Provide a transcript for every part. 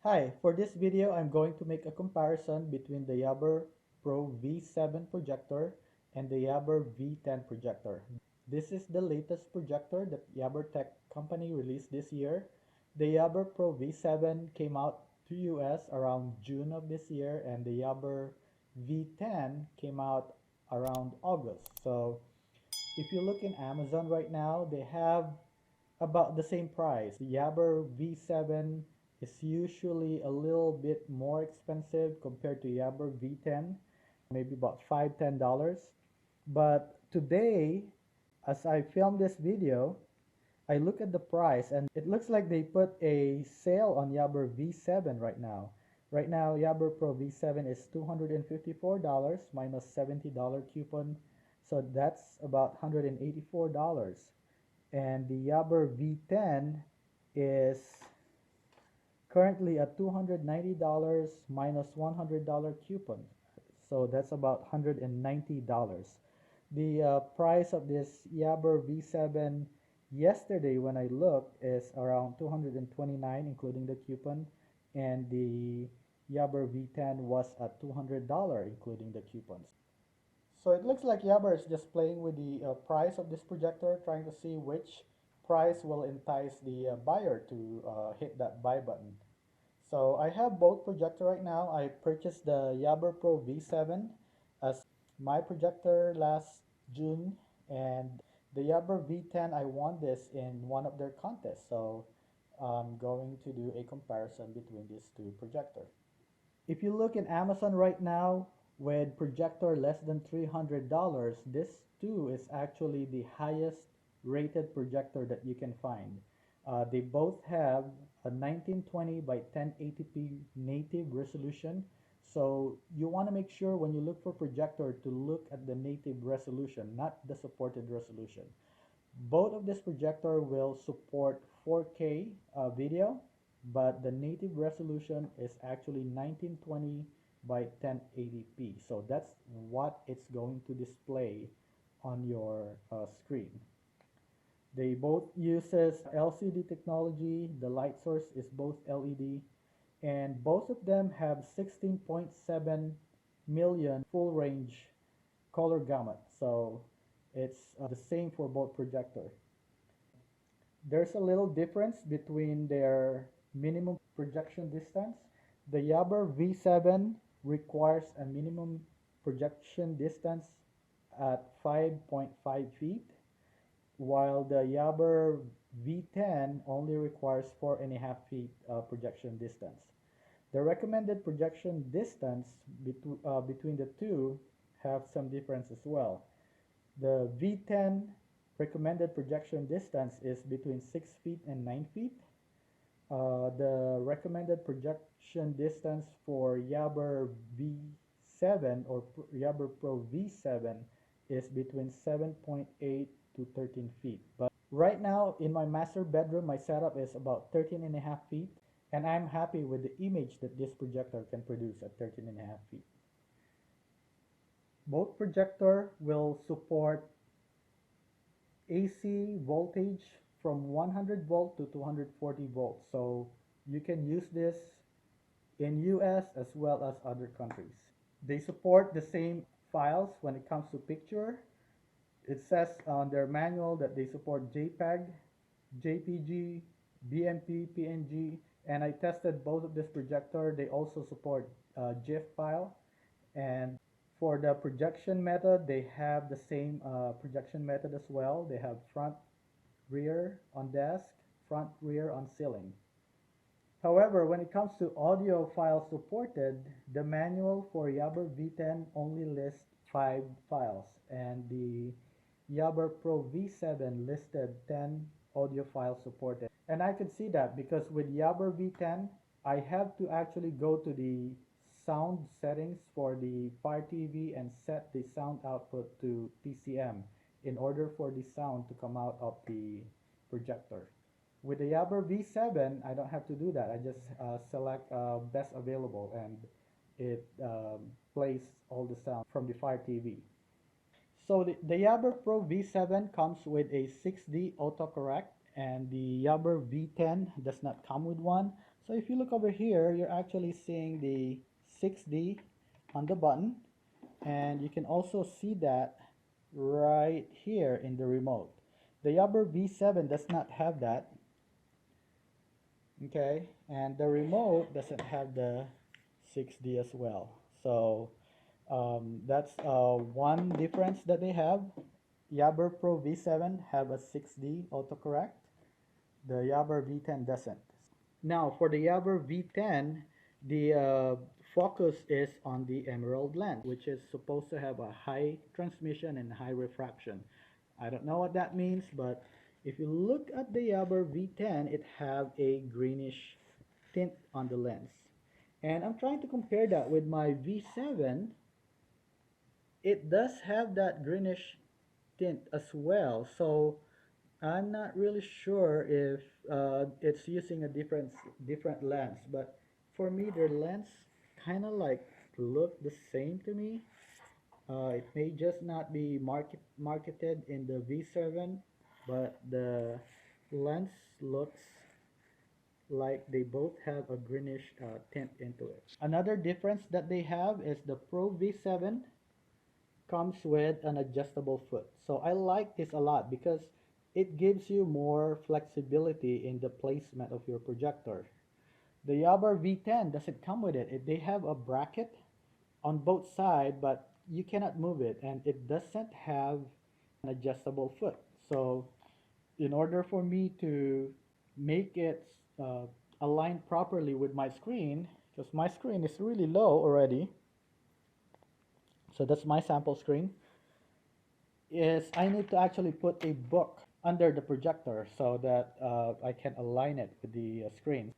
Hi, for this video I'm going to make a comparison between the Yaber V7 projector and the Yaber V10 projector. This is the latest projector that YaberTech company released this year. The Yaber V7 came out to US around June of this year, and the Yaber V10 came out around August. So if you look in Amazon right now, they have about the same price. The Yaber V7 is usually a little bit more expensive compared to Yaber V10, maybe about $5–10. But today, as I film this video, I look at the price and it looks like they put a sale on Yaber V7 right now. Right now, Yaber V7 is $254 minus $70 coupon. So that's about $184. And the Yaber V10 is currently at $290 minus $100 coupon. So that's about $190. The price of this Yaber V7 yesterday when I looked is around $229 including the coupon, and the Yaber V10 was at $200 including the coupons. So it looks like Yaber is just playing with the price of this projector, trying to see which price will entice the buyer to hit that buy button. So I have both projector right now. I purchased the Yaber V7 as my projector last June, and the Yaber V10, I won this in one of their contests. So I'm going to do a comparison between these two projectors. If you look in Amazon right now with projector less than $300, this too is actually the highest rated projector that you can find. They both have a 1920 by 1080p native resolution. So you want to make sure when you look for projector to look at the native resolution, not the supported resolution. Both of this projector will support 4K video, but the native resolution is actually 1920 by 1080p. So that's what it's going to display on your screen. They both uses LCD technology. The light source is both LED, and both of them have 16.7 million full range color gamut. So it's the same for both projector. There's a little difference between their minimum projection distance. The Yaber V7 requires a minimum projection distance at 5.5 feet, while the Yaber V10 only requires 4.5 feet projection distance. The recommended projection distance between the two have some difference as well. The V10 recommended projection distance is between 6 feet and 9 feet. The recommended projection distance for Yaber V7 or Yaber V7 is between 7.8 to 13 feet. But right now in my master bedroom, my setup is about 13.5 feet, and I'm happy with the image that this projector can produce at 13.5 feet. Both projector will support AC voltage from 100 volt to 240 volts. So you can use this in US as well as other countries. They support the same files when it comes to picture. It says on their manual that they support JPEG, JPG, BMP, PNG, and I tested both of this projector. They also support GIF file. And for the projection method, they have the same projection method as well. They have front, rear on desk, front, rear on ceiling. However, when it comes to audio files supported, the manual for Yaber V10 only lists 5 files, and the Yaber V7 listed 10 audio files supported. And I could see that because with Yaber V10, I have to actually go to the sound settings for the Fire TV and set the sound output to PCM in order for the sound to come out of the projector. With the Yaber V7, I don't have to do that. I just select best available, and it plays all the sound from the Fire TV. So the Yaber V7 comes with a 6D autocorrect, and the Yaber V10 does not come with one. So if you look over here, you're actually seeing the 6D on the button, and you can also see that right here in the remote. The Yaber V7 does not have that, okay, and the remote doesn't have the 6D as well. So that's one difference that they have. Yaber Pro V7 have a 6D autocorrect. The Yaber V10 doesn't. Now for the Yaber V10, the focus is on the emerald lens, which is supposed to have a high transmission and high refraction. I don't know what that means, but if you look at the Yaber V10, it have a greenish tint on the lens. And I'm trying to compare that with my V7. It does have that greenish tint as well. So I'm not really sure if it's using a different lens, but for me, their lens kind of like look the same to me. It may just not be marketed in the V7, but the lens looks like they both have a greenish tint into it. Another difference that they have is the Pro V7 comes with an adjustable foot. So I like this a lot because it gives you more flexibility in the placement of your projector. The Yaber V10 doesn't come with it. They have a bracket on both sides, but you cannot move it, and it doesn't have an adjustable foot. So in order for me to make it align properly with my screen, because my screen is really low already, so that's my sample screen, is I need to actually put a book under the projector so that I can align it with the screen.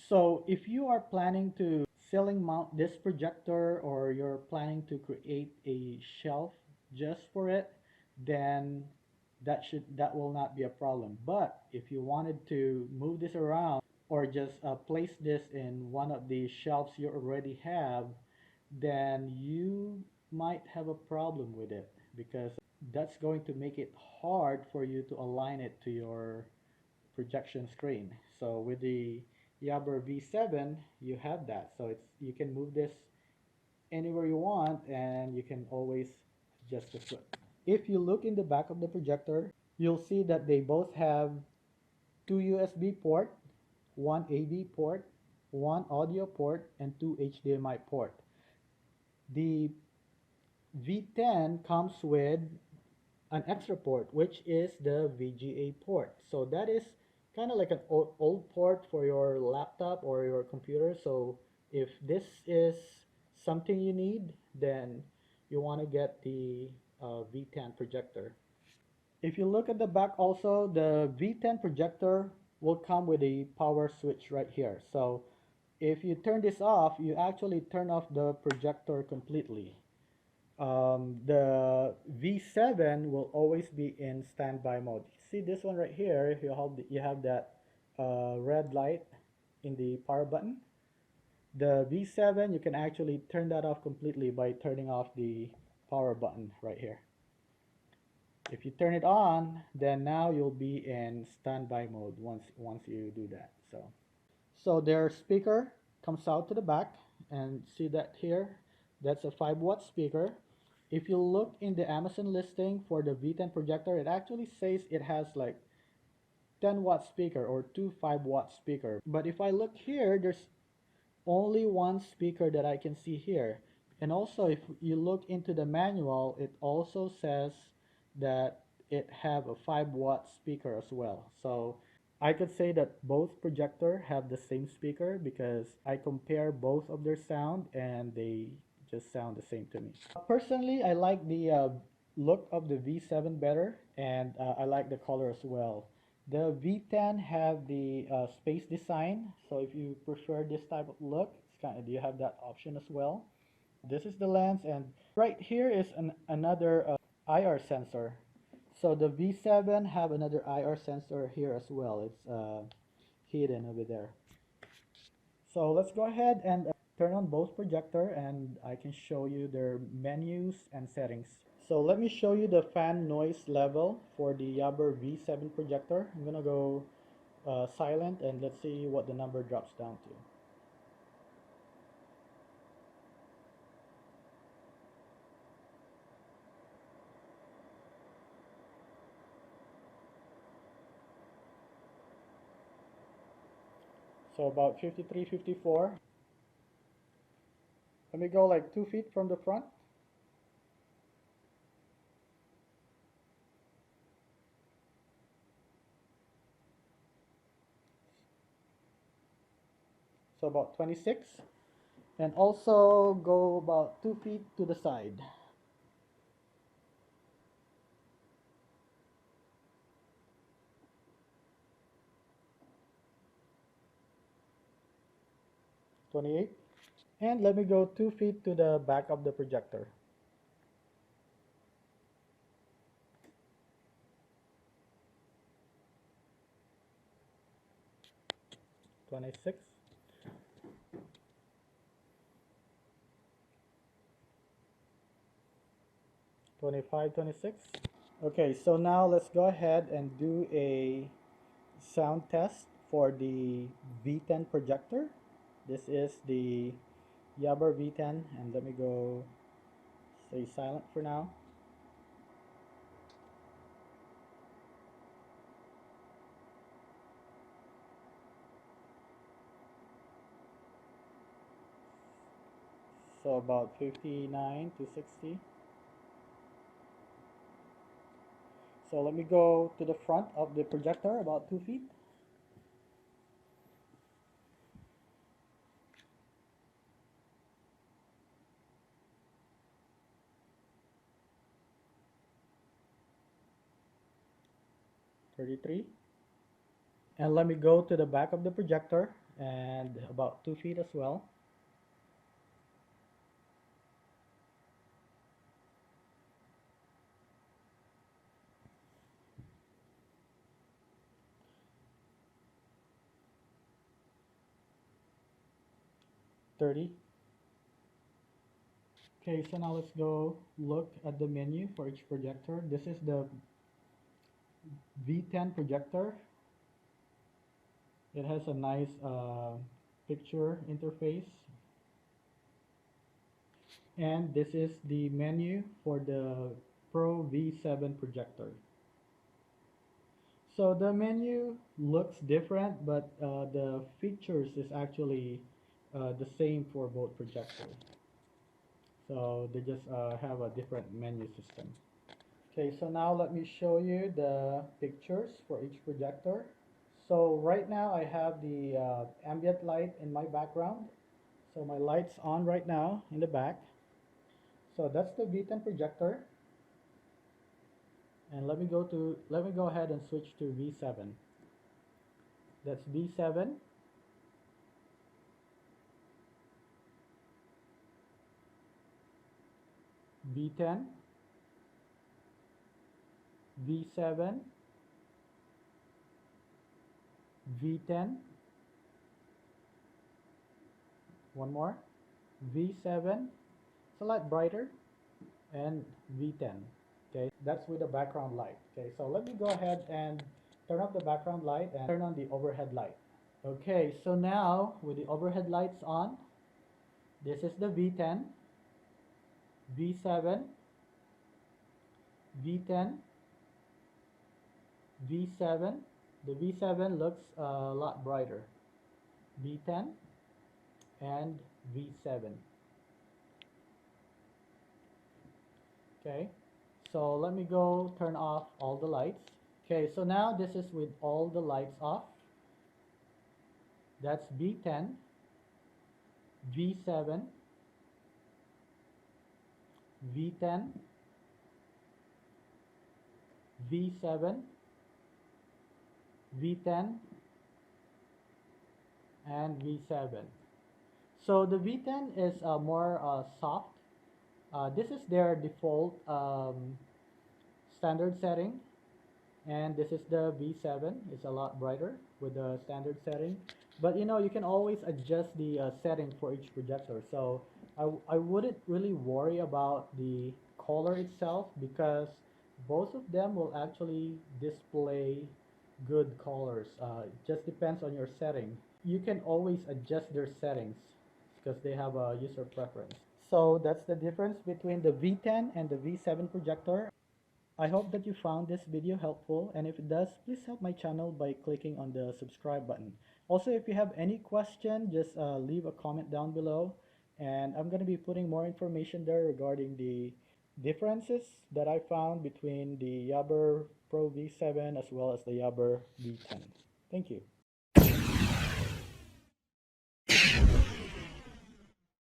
So if you are planning to ceiling mount this projector, or you're planning to create a shelf just for it, then that will not be a problem. But if you wanted to move this around, or just place this in one of the shelves you already have, then you might have a problem with it, because that's going to make it hard for you to align it to your projection screen. So with the Yaber V7, you have that. So you can move this anywhere you want, and you can always adjust the foot. If you look in the back of the projector, you'll see that they both have two USB port, one AV port, one audio port, and two HDMI port. The V10 comes with an extra port, which is the VGA port. So that is kind of like an old port for your laptop or your computer. So if this is something you need, then you want to get the V10 projector. If you look at the back also, the V10 projector will come with a power switch right here. So if you turn this off, you actually turn off the projector completely. The V7 will always be in standby mode. See this one right here, you have that red light in the power button. The V7, you can actually turn that off completely by turning off the power button right here. If you turn it on, then now you'll be in standby mode once you do that. So their speaker comes out to the back, and see that here, that's a 5-watt speaker. If you look in the Amazon listing for the V10 projector, it actually says it has like 10-watt speaker or two 5-watt speaker. But if I look here, there's only one speaker that I can see here. And also if you look into the manual, it also says that it have a 5-watt speaker as well. So I could say that both projector have the same speaker, because I compare both of their sound and they just sound the same to me. Personally, I like the look of the V7 better, and I like the color as well. The V10 have the space design, so if you prefer this type of look, you have that option as well. This is the lens, and right here is another IR sensor. So the V7 have another IR sensor here as well. It's hidden over there. So let's go ahead and turn on both projector, and I can show you their menus and settings. So let me show you the fan noise level for the Yaber V7 projector. I'm gonna go silent, and let's see what the number drops down to. So about 53, 54. Let me go like 2 feet from the front. So about 26. And also go about 2 feet to the side. '28. And let me go 2 feet to the back of the projector. '26. 25, 26. Okay, so now let's go ahead and do a sound test for the V10 projector. This is the Yaber V10, and let me go stay silent for now. So about 59 to 60. So let me go to the front of the projector about 2 feet. '33. And let me go to the back of the projector and about 2 feet as well. '30. Okay, so now let's go look at the menu for each projector. This is the V10 projector. It has a nice picture interface. And this is the menu for the Pro V7 projector. So the menu looks different, but the features is actually the same for both projectors. So they just have a different menu system. Okay, so now let me show you the pictures for each projector. So right now I have the ambient light in my background. So my light's on right now in the back. So that's the V10 projector. And let me go ahead and switch to V7. That's V7. V10. V7. V10. One more. V7. It's a lot brighter. And V10. Okay, that's with the background light. Okay, so let me go ahead and turn off the background light and turn on the overhead light. Okay, so now with the overhead lights on, this is the V10, V7, V10, V7. The V7 looks a lot brighter. V10 and V7. Okay, so let me go turn off all the lights. Okay, so now this is with all the lights off. That's V10, V7, V10, V7, V10, and V7. So the V10 is more soft. This is their default standard setting, and this is the V7. It's a lot brighter with the standard setting, but you can always adjust the setting for each projector. So I wouldn't really worry about the color itself, because both of them will actually display good colors. It just depends on your setting. You can always adjust their settings because they have a user preference. So that's the difference between the V10 and the V7 projector. I hope that you found this video helpful, and if it does, please help my channel by clicking on the subscribe button. Also, if you have any question, just leave a comment down below, and I'm going to be putting more information there regarding the differences that I found between the Yaber Pro V7 as well as the Yaber V10. Thank you.